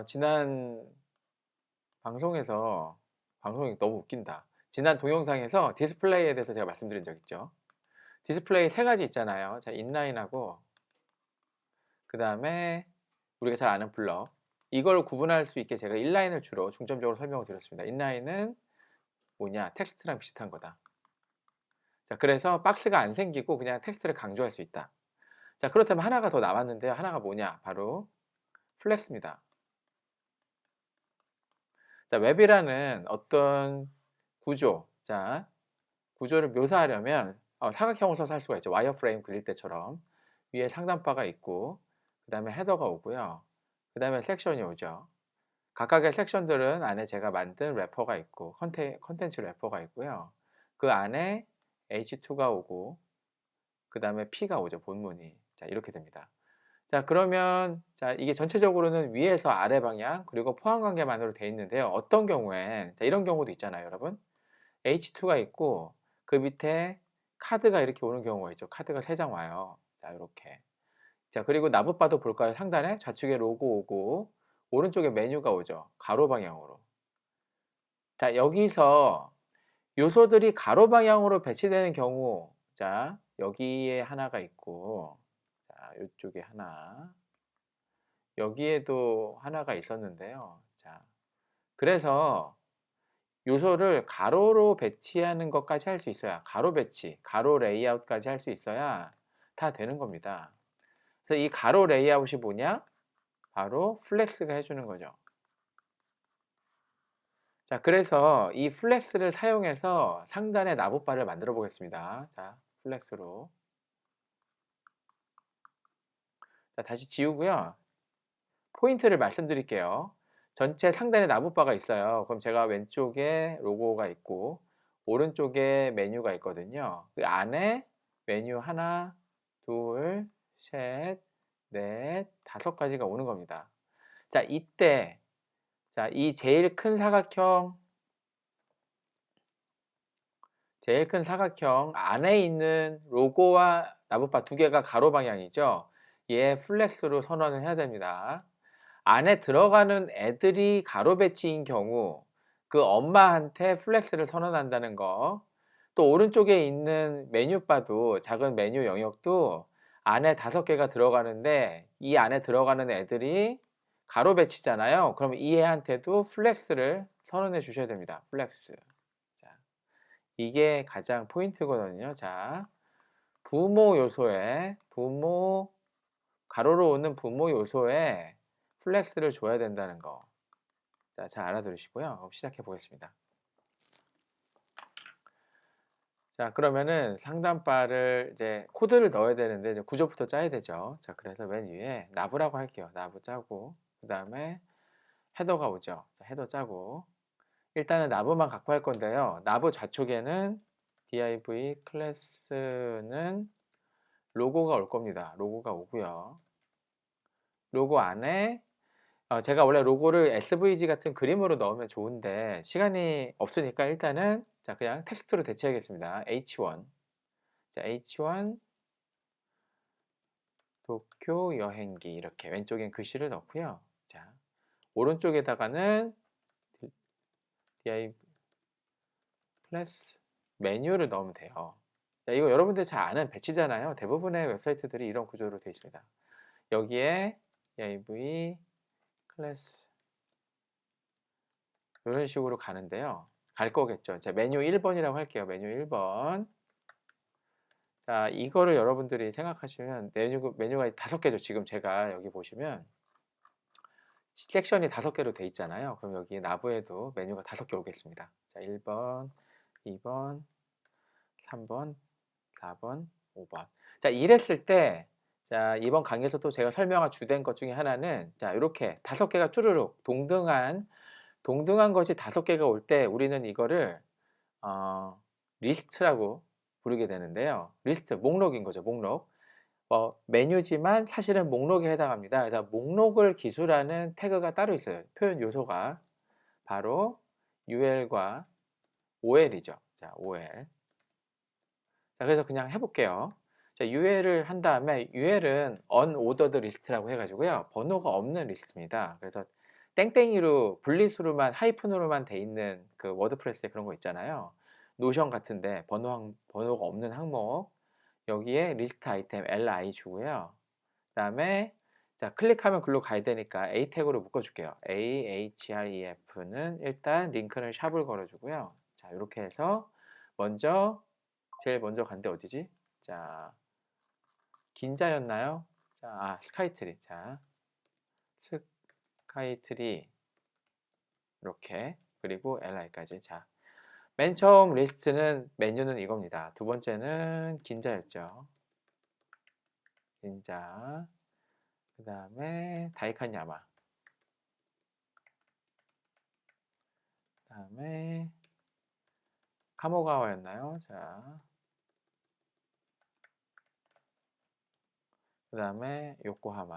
지난 방송에서 방송이 너무 웃긴다. 지난 동영상에서 디스플레이에 대해서 제가 말씀드린 적 있죠. 디스플레이 세 가지 있잖아요. 자, 인라인하고 그 다음에 우리가 잘 아는 블럭. 이걸 구분할 수 있게 제가 인라인을 주로 중점적으로 설명을 드렸습니다. 인라인은 뭐냐? 텍스트랑 비슷한 거다. 자, 그래서 박스가 안 생기고 그냥 텍스트를 강조할 수 있다. 자, 그렇다면 하나가 더 남았는데요. 하나가 뭐냐? 바로 플렉스입니다. 자, 웹이라는 어떤 구조, 자, 구조를 묘사하려면 사각형을 써서 할 수가 있죠. 와이어프레임 그릴 때처럼 위에 상단바가 있고 그 다음에 헤더가 오고요. 그 다음에 섹션이 오죠. 각각의 섹션들은 안에 제가 만든 래퍼가 있고 컨텐츠 래퍼가 있고요. 그 안에 H2가 오고 그 다음에 P가 오죠. 본문이. 자, 이렇게 됩니다. 자, 그러면 자, 이게 전체적으로는 위에서 아래 방향 그리고 포함 관계만으로 되어 있는데요. 어떤 경우엔 자, 이런 경우도 있잖아요, 여러분. H2가 있고 그 밑에 카드가 이렇게 오는 경우가 있죠. 카드가 3장 와요. 자, 이렇게. 자, 그리고 나붓바도 볼까요? 상단에 좌측에 로고 오고 오른쪽에 메뉴가 오죠. 가로 방향으로. 자, 여기서 요소들이 가로 방향으로 배치되는 경우, 자, 여기에 하나가 있고, 자, 이쪽에 하나, 여기에도 하나가 있었는데요. 자, 그래서 요소를 가로로 배치하는 것까지 할 수 있어야, 가로 배치, 가로 레이아웃까지 할 수 있어야 다 되는 겁니다. 그래서 이 가로 레이아웃이 뭐냐? 바로 플렉스가 해주는 거죠. 자, 그래서 이 플렉스를 사용해서 상단에 나붓바를 만들어 보겠습니다. 자, 플렉스로. 자, 다시 지우고요. 포인트를 말씀드릴게요. 전체 상단에 나뭇바가 있어요. 그럼 제가 왼쪽에 로고가 있고 오른쪽에 메뉴가 있거든요. 그 안에 메뉴 하나, 둘, 셋, 넷, 5가지가 오는 겁니다. 자, 이때 자, 이 제일 큰 사각형 안에 있는 로고와 나뭇바 두 개가 가로 방향이죠. 얘 플렉스로 선언을 해야 됩니다. 안에 들어가는 애들이 가로 배치인 경우 그 엄마한테 플렉스를 선언한다는 거. 또 오른쪽에 있는 메뉴바도 작은 메뉴 영역도 안에 5개가 들어가는데 이 안에 들어가는 애들이 가로 배치잖아요. 그럼 이 애한테도 플렉스를 선언해 주셔야 됩니다. 플렉스. 자, 이게 가장 포인트거든요. 자, 가로로 오는 부모 요소에 플렉스를 줘야 된다는 거. 자, 잘 알아들으시고요. 그럼 시작해 보겠습니다. 자, 그러면은 상단바를 이제 코드를 넣어야 되는데 이제 구조부터 짜야 되죠. 자, 그래서 맨 위에 나브라고 할게요. 나브 짜고 그 다음에 헤더가 오죠. 자, 헤더 짜고 일단은 나브만 갖고 할 건데요. 나브 좌측에는 div 클래스는 로고가 올 겁니다. 로고가 오고요. 로고 안에 제가 원래 로고를 SVG 같은 그림으로 넣으면 좋은데 시간이 없으니까 일단은 자, 그냥 텍스트로 대체하겠습니다. H1. 자, H1 도쿄 여행기 이렇게 왼쪽엔 글씨를 넣고요. 자, 오른쪽에다가는 div 클래스 메뉴를 넣으면 돼요. 자, 이거 여러분들 잘 아는 배치잖아요. 대부분의 웹사이트들이 이런 구조로 되어 있습니다. 여기에 div 클래스 이런 식으로 가는데요. 갈 거겠죠. 자, 메뉴 1번이라고 할게요. 메뉴 1번. 자, 이거를 여러분들이 생각하시면 메뉴가 5개죠. 지금 제가 여기 보시면 섹션이 5개로 돼 있잖아요. 그럼 여기 나부에도 메뉴가 5개 오겠습니다. 자, 1번, 2번, 3번, 4번, 5번. 자, 이랬을 때 자, 이번 강의에서 또 제가 설명할 주된 것 중에 하나는 자, 이렇게 5개가 쭈루룩 동등한 것이 5개가 올 때 우리는 이거를 리스트라고 부르게 되는데요. 리스트, 목록인 거죠. 목록. 메뉴지만 사실은 목록에 해당합니다. 그래서 목록을 기술하는 태그가 따로 있어요. 표현 요소가 바로 UL과 OL이죠. 자, OL. 자, 그래서 그냥 해볼게요. 자, UL을 한 다음에 UL은 unordered list라고 해가지고요. 번호가 없는 리스트입니다. 그래서 땡땡이로 분리수로만 하이픈으로만 돼 있는 그 워드프레스에 그런 거 있잖아요. 노션 같은데 번호가 없는 항목 여기에 리스트 아이템 li 주고요. 그다음에 자 클릭하면 글로 가야 되니까 a 태그로 묶어줄게요. ahref는 일단 링크는 샵을 걸어주고요. 자 이렇게 해서 제일 먼저 간데 어디지? 자 긴자였나요? 자, 스카이트리. 자, 스카이트리 이렇게 그리고 li까지. 자, 맨 처음 리스트는 메뉴는 이겁니다. 두 번째는 긴자였죠. 긴자. 그 다음에 다이칸 야마. 그 다음에 카모가와였나요? 자, 그 다음에 요코하마.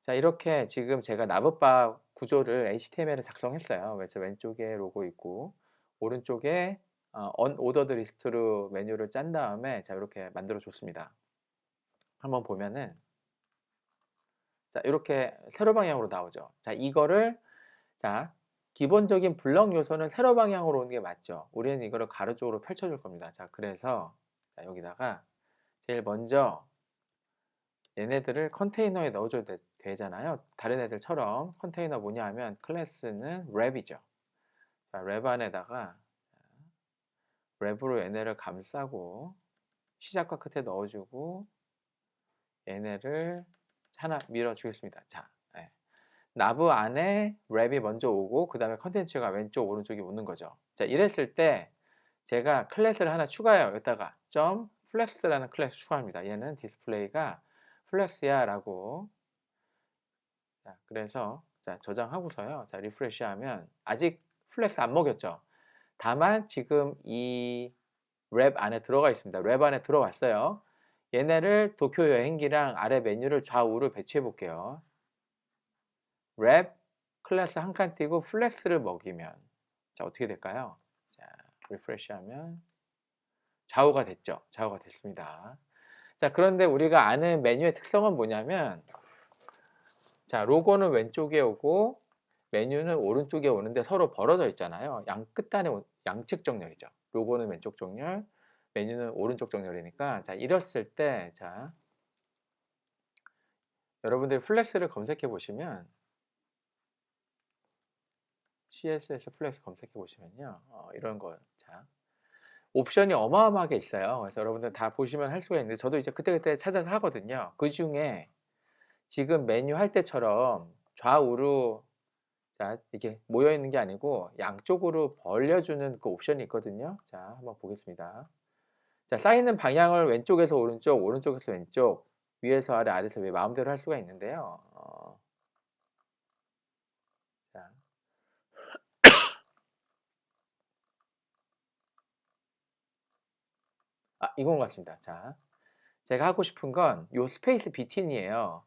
자 이렇게 지금 제가 나브바 구조를 HTML에 작성했어요. 그래서 왼쪽에 로고 있고 오른쪽에 unordered 리스트로 메뉴를 짠 다음에 자 이렇게 만들어 줬습니다. 한번 보면은 자 이렇게 세로 방향으로 나오죠. 자 이거를 자 기본적인 블럭 요소는 세로 방향으로 오는 게 맞죠. 우리는 이거를 가로 쪽으로 펼쳐 줄 겁니다. 자 그래서 자, 여기다가 제일 먼저 얘네들을 컨테이너에 넣어줘야 되잖아요. 다른 애들처럼 컨테이너 뭐냐 하면 클래스는 랩이죠. 자, 랩 안에다가 랩으로 얘네를 감싸고 시작과 끝에 넣어주고 얘네를 하나 밀어주겠습니다. 자, 네. 나브 안에 랩이 먼저 오고 그 다음에 컨텐츠가 왼쪽 오른쪽이 오는 거죠. 자, 이랬을 때 제가 클래스를 하나 추가해요. 여기다가 점 플렉스라는 클래스 추가합니다. 얘는 디스플레이가 플렉스야 라고. 자, 그래서 자, 저장하고서요. 자, 리프레시 하면 아직 플렉스 안 먹였죠. 다만 지금 이 랩 안에 들어가 있습니다. 랩 안에 들어왔어요. 얘네를 도쿄 여행기랑 아래 메뉴를 좌우로 배치해 볼게요. 랩 클래스 한 칸 띄고 플렉스를 먹이면 자, 어떻게 될까요? 자, 리프레시 하면 좌우가 됐죠. 좌우가 됐습니다. 자, 그런데 우리가 아는 메뉴의 특성은 뭐냐면 자, 로고는 왼쪽에 오고 메뉴는 오른쪽에 오는데 서로 벌어져 있잖아요. 양 끝단에 양측 정렬이죠. 로고는 왼쪽 정렬, 메뉴는 오른쪽 정렬이니까 자, 이랬을 때 자, 여러분들이 플렉스를 검색해 보시면 CSS 플렉스 검색해 보시면요. 이런 거 자, 옵션이 어마어마하게 있어요. 그래서 여러분들 다 보시면 할 수가 있는데 저도 이제 그때그때 찾아서 하거든요. 그 중에 지금 메뉴 할 때처럼 좌우로 자, 이게 모여 있는 게 아니고 양쪽으로 벌려주는 그 옵션이 있거든요. 자, 한번 보겠습니다. 자, 쌓이는 방향을 왼쪽에서 오른쪽, 오른쪽에서 왼쪽, 위에서 아래, 아래에서 위 마음대로 할 수가 있는데요. 자. 이건 같습니다. 자, 제가 하고 싶은 건 요 스페이스 비틴이에요.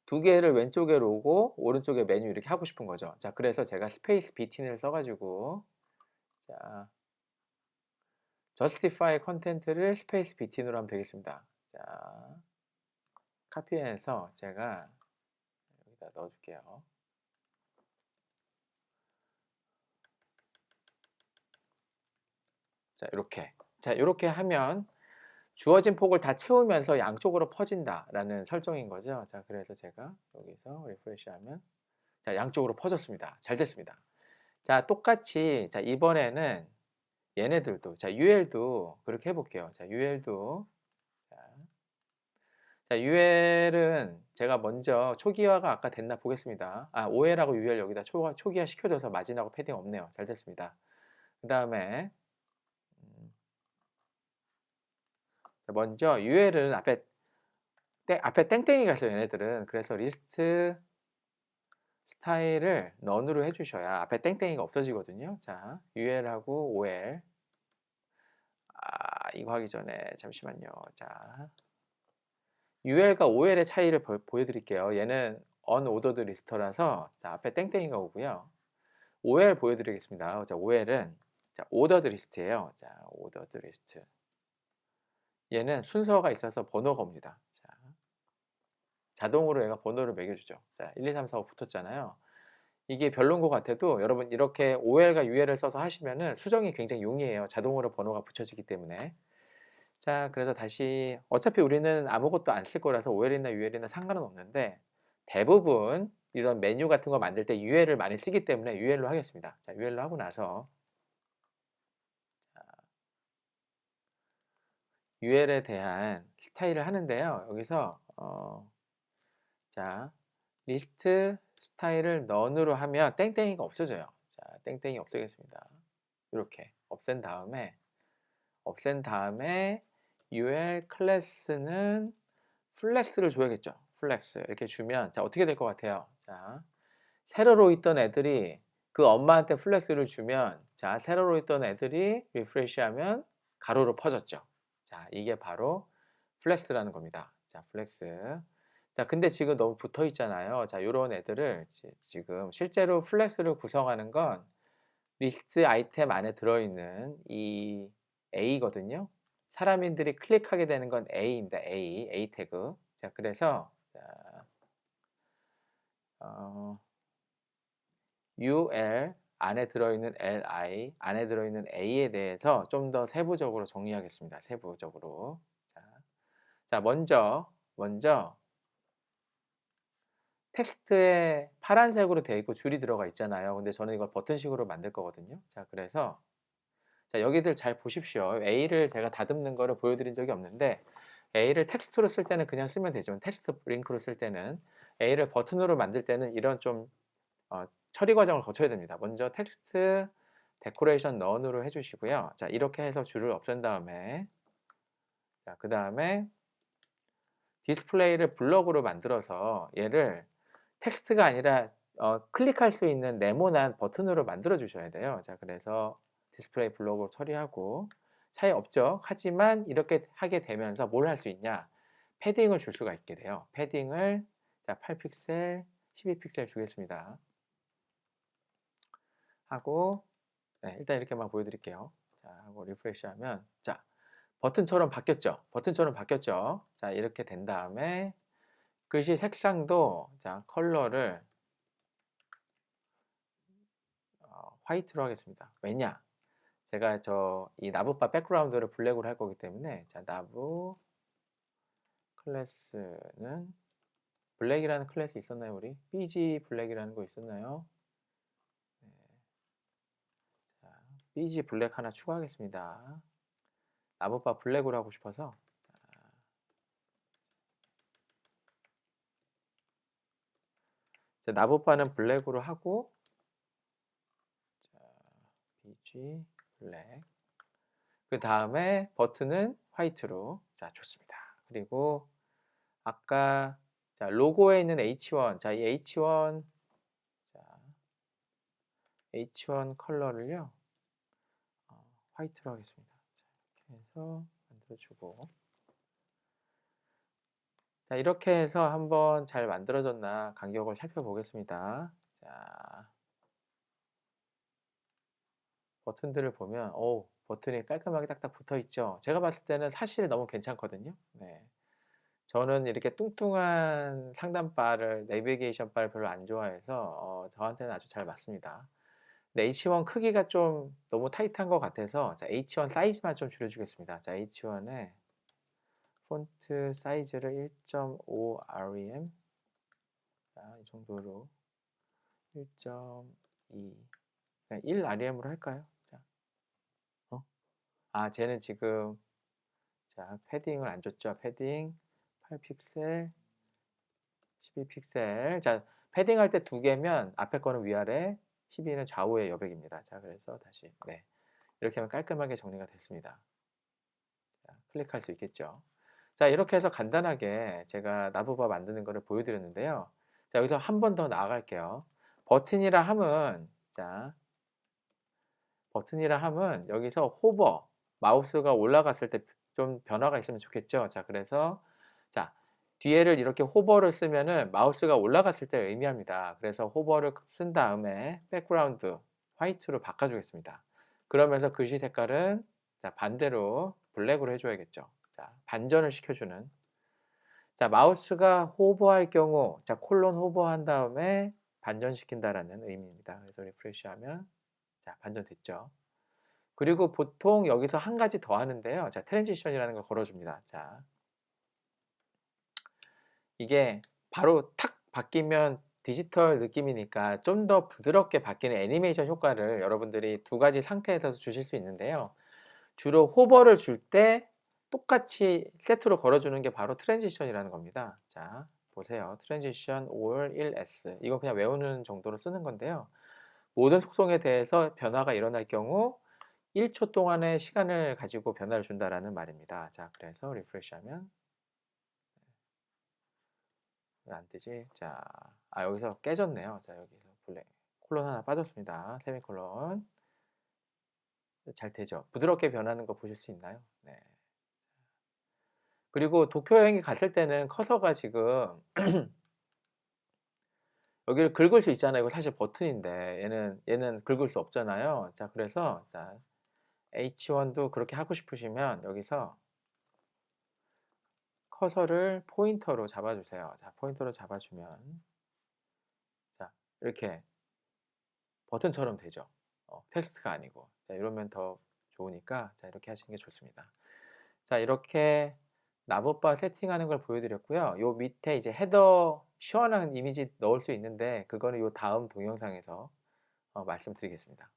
두 개를 왼쪽에 로고, 오른쪽에 메뉴 이렇게 하고 싶은 거죠. 자, 그래서 제가 스페이스 비틴을 써가지고 자, justify 컨텐트를 스페이스 비틴으로 하면 되겠습니다. 자, 카피해서 제가 여기다 넣어줄게요. 자, 이렇게. 자, 이렇게 하면 주어진 폭을 다 채우면서 양쪽으로 퍼진다라는 설정인 거죠. 자, 그래서 제가 여기서 리프레시 하면 자, 양쪽으로 퍼졌습니다. 잘 됐습니다. 자, 똑같이 자, 이번에는 얘네들도 자, UL도 그렇게 해볼게요. 자, UL도 자, UL은 제가 먼저 초기화가 아까 됐나 보겠습니다. OL하고 UL 여기다 초기화 시켜줘서 마진하고 패딩 없네요. 잘 됐습니다. 그 다음에 먼저 UL은 앞에 땡땡이가 있어요. 얘네들은. 그래서 리스트 스타일을 none으로 해주셔야 앞에 땡땡이가 없어지거든요. 자, UL하고 OL. 이거 하기 전에 잠시만요. 자, UL과 OL의 차이를 보여드릴게요. 얘는 unordered 리스트라서 자, 앞에 땡땡이가 오고요. OL 보여드리겠습니다. 자, OL은 자, 오더드 리스트예요. 자, 오더드 리스트. 얘는 순서가 있어서 번호가 옵니다. 자, 자동으로 얘가 번호를 매겨주죠. 자, 1, 2, 3, 4, 5 붙었잖아요. 이게 별론 것 같아도 여러분 이렇게 OL과 UL을 써서 하시면은 수정이 굉장히 용이해요. 자동으로 번호가 붙여지기 때문에. 자, 그래서 다시 어차피 우리는 아무것도 안 쓸 거라서 OL이나 UL이나 상관은 없는데 대부분 이런 메뉴 같은 거 만들 때 UL을 많이 쓰기 때문에 UL로 하겠습니다. 자, UL로 하고 나서 UL에 대한 스타일을 하는데요. 여기서 자, 리스트 스타일을 none으로 하면 땡땡이가 없어져요. 자, 땡땡이 없애겠습니다. 이렇게 없앤 다음에 UL 클래스는 플렉스를 줘야겠죠. 플렉스 이렇게 주면 자, 어떻게 될 것 같아요? 자, 세로로 있던 애들이 그 엄마한테 플렉스를 주면 자, 세로로 있던 애들이 리프레시하면 가로로 퍼졌죠. 자, 이게 바로 플렉스라는 겁니다. 자, 플렉스. 자, 근데 지금 너무 붙어 있잖아요. 자, 요런 애들을 지금 실제로 플렉스를 구성하는 건 리스트 아이템 안에 들어있는 이 A거든요. 사람들이 클릭하게 되는 건 A입니다. A 태그. 자, 그래서 자, UL 안에 들어있는 LI 안에 들어있는 A에 대해서 좀 더 세부적으로 정리하겠습니다. 세부적으로. 자, 먼저 텍스트에 파란색으로 되어 있고 줄이 들어가 있잖아요. 근데 저는 이걸 버튼식으로 만들 거거든요. 자, 그래서 자, 여기들 잘 보십시오. A를 제가 다듬는 거를 보여드린 적이 없는데 A를 텍스트로 쓸 때는 그냥 쓰면 되지만 텍스트 링크로 쓸 때는 A를 버튼으로 만들 때는 이런 좀 처리 과정을 거쳐야 됩니다. 먼저 텍스트 데코레이션 none으로 해주시고요. 자, 이렇게 해서 줄을 없앤 다음에 자, 그 다음에 디스플레이를 블럭으로 만들어서 얘를 텍스트가 아니라 클릭할 수 있는 네모난 버튼으로 만들어 주셔야 돼요. 자, 그래서 디스플레이 블록으로 처리하고 차이 없죠. 하지만 이렇게 하게 되면서 뭘 할 수 있냐? 패딩을 줄 수가 있게 돼요. 패딩을 자, 8픽셀, 12픽셀 주겠습니다. 하고 네, 일단 이렇게만 보여드릴게요. 자, 하고 리프레시 하면 자, 버튼처럼 바뀌었죠. 자, 이렇게 된 다음에 글씨 색상도 자, 컬러를 화이트로 하겠습니다. 왜냐? 제가 이 나부바 백그라운드를 블랙으로 할 거기 때문에 자, 나부 클래스는 블랙이라는 클래스 있었나요, 우리? BG 블랙이라는 거 있었나요? 네. 자, BG 블랙 하나 추가하겠습니다. 나부바 블랙으로 하고 싶어서 자, 나부바는 블랙으로 하고 자, BG 블랙 그 다음에 버튼은 화이트로 자, 좋습니다. 그리고 아까 자, 로고에 있는 H1 자, 이 H1 자, H1 컬러를요 화이트로 하겠습니다. 자, 이렇게 해서 만들어주고 자, 이렇게 해서 한번 잘 만들어졌나 간격을 살펴보겠습니다. 자, 버튼들을 보면 버튼이 깔끔하게 딱딱 붙어 있죠. 제가 봤을 때는 사실 너무 괜찮거든요. 네. 저는 이렇게 뚱뚱한 상단바를 내비게이션 바를 별로 안 좋아해서 저한테는 아주 잘 맞습니다. 근데 H1 크기가 좀 너무 타이트한 것 같아서 자, H1 사이즈만 좀 줄여주겠습니다. 자, H1에 폰트 사이즈를 1.5 rem 자, 이 정도로 1.2 1 rem으로 할까요? 자, 쟤는 지금 자, 패딩을 안 줬죠. 패딩 8픽셀 12픽셀 자, 패딩 할 때 두 개면 앞에 거는 위아래 12는 좌우의 여백입니다. 자, 그래서 다시 네, 이렇게 하면 깔끔하게 정리가 됐습니다. 자, 클릭할 수 있겠죠. 자, 이렇게 해서 간단하게 제가 나부바 만드는 것을 보여드렸는데요. 자, 여기서 한 번 더 나아갈게요. 버튼이라 함은 자, 버튼이라 함은 여기서 호버 마우스가 올라갔을 때 좀 변화가 있으면 좋겠죠. 자, 그래서 자, 뒤에를 이렇게 호버를 쓰면은 마우스가 올라갔을 때 의미합니다. 그래서 호버를 쓴 다음에 백그라운드 화이트로 바꿔주겠습니다. 그러면서 글씨 색깔은 자, 반대로 블랙으로 해줘야겠죠. 자, 반전을 시켜주는. 자, 마우스가 호버할 경우, 자, 콜론 호버한 다음에 반전시킨다라는 의미입니다. 그래서 리프레시하면 자, 반전됐죠. 그리고 보통 여기서 한 가지 더 하는데요. 자, 트랜지션이라는 걸 걸어줍니다. 자, 이게 바로 탁 바뀌면 디지털 느낌이니까 좀 더 부드럽게 바뀌는 애니메이션 효과를 여러분들이 두 가지 상태에서 주실 수 있는데요. 주로 호버를 줄 때 똑같이 세트로 걸어주는 게 바로 트랜지션이라는 겁니다. 자, 보세요. 트랜지션 all 1s. 이거 그냥 외우는 정도로 쓰는 건데요. 모든 속성에 대해서 변화가 일어날 경우 1초 동안의 시간을 가지고 변화를 준다라는 말입니다. 자, 그래서 리프레시하면 왜 안 되지? 자, 여기서 깨졌네요. 자, 여기서 블랙 콜론 하나 빠졌습니다. 세미콜론. 잘 되죠? 부드럽게 변하는 거 보실 수 있나요? 네. 그리고 도쿄 여행이 갔을 때는 커서가 지금 여기를 긁을 수 있잖아요. 이거 사실 버튼인데 얘는 긁을 수 없잖아요. 자, 그래서 자, H1도 그렇게 하고 싶으시면 여기서 커서를 포인터로 잡아주세요. 자, 포인터로 잡아주면 자, 이렇게 버튼처럼 되죠. 텍스트가 아니고. 자, 이러면 더 좋으니까 자, 이렇게 하시는 게 좋습니다. 자, 이렇게 나봇바 세팅하는 걸 보여드렸고요. 요 밑에 이제 헤더 시원한 이미지 넣을 수 있는데 그거는 요 다음 동영상에서 말씀드리겠습니다.